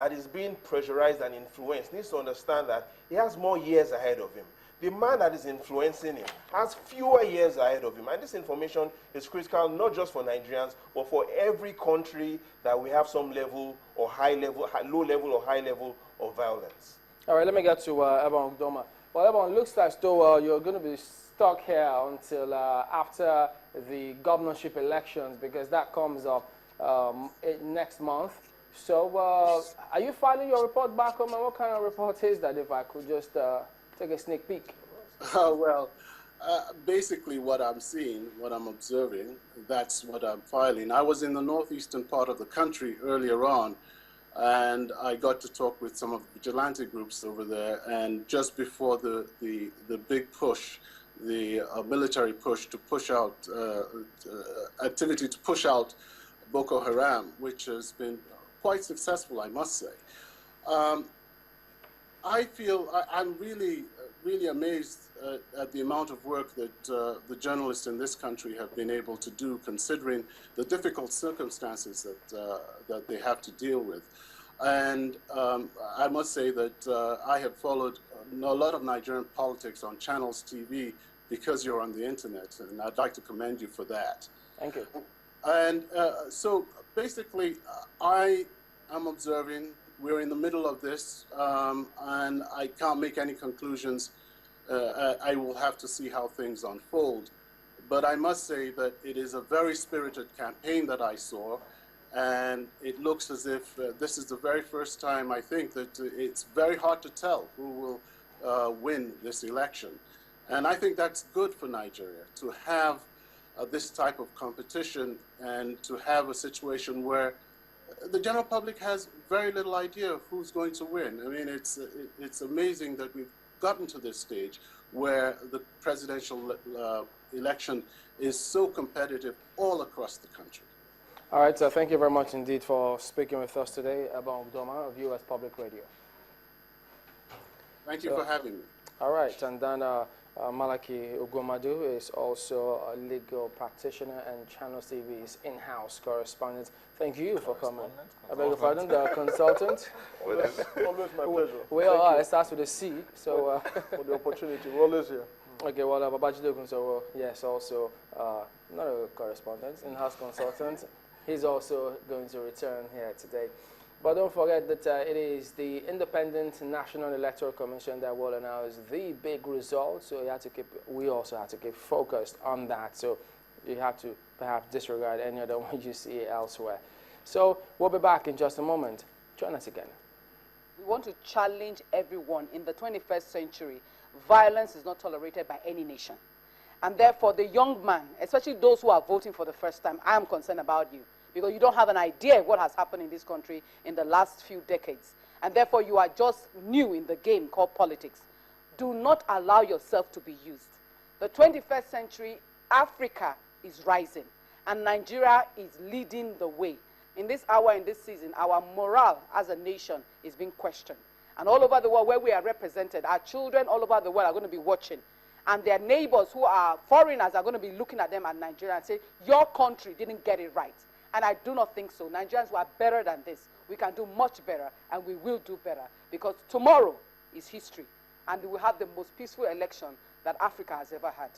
that is being pressurized and influenced needs to understand that he has more years ahead of him. The man that is influencing him has fewer years ahead of him. And this information is critical not just for Nigerians, but for every country that we have some level or high level, low level or high level of violence. All right, let me get to Ebong Udoma. Well, Ebong, looks like though you're going to be stuck here until after the governorship elections, because that comes up next month. So are you filing your report back home, and what kind of report is that, if I could just take a sneak peek? Well, basically what I'm seeing, what I'm observing, that's what I'm filing. I was in the northeastern part of the country earlier on, and I got to talk with some of the vigilante groups over there, and just before the big push, the military push to push out, activity to push out Boko Haram, which has been quite successful, I must say. I feel I'm really amazed at the amount of work that the journalists in this country have been able to do, considering the difficult circumstances that they have to deal with. And I must say that I have followed a lot of Nigerian politics on Channels TV because you're on the internet, and I'd like to commend you for that. Thank you. And so basically, I am observing. We're in the middle of this, and I can't make any conclusions. I will have to see how things unfold. But I must say that it is a very spirited campaign that I saw, and it looks as if this is the very first time, I think, that it's very hard to tell who will win this election. And I think that's good for Nigeria, to have this type of competition and to have a situation where the general public has very little idea of who's going to win. I mean, it's amazing that we've gotten to this stage where the presidential election is so competitive all across the country. All right, so thank you very much indeed for speaking with us today, Ebong Udoma of US Public Radio. Thank you for having me. All right, and then Malaki Ugomadu is also a legal practitioner and Channel TV's in-house correspondent. Thank you for coming. I beg your pardon, the consultant. Always my pleasure. We are, it starts with a C, so... for the opportunity, we're always here. Okay, well, Babajide Kunso, yes, also not a correspondent, in-house consultant. He's also going to return here today. But don't forget that it is the Independent National Electoral Commission that will announce the big results. So we also have to keep focused on that. So you have to perhaps disregard any other one you see elsewhere. So we'll be back in just a moment. Join us again. We want to challenge everyone in the 21st century. Violence is not tolerated by any nation. And therefore, the young man, especially those who are voting for the first time, I am concerned about you, because you don't have an idea of what has happened in this country in the last few decades. And therefore, you are just new in the game called politics. Do not allow yourself to be used. The 21st century, Africa is rising, and Nigeria is leading the way. In this hour, in this season, our morale as a nation is being questioned. And all over the world where we are represented, our children all over the world are going to be watching. And their neighbors who are foreigners are going to be looking at them at Nigeria and say, your country didn't get it right. And I do not think so. Nigerians were better than this. We can do much better, and we will do better, because tomorrow is history, and we will have the most peaceful election that Africa has ever had.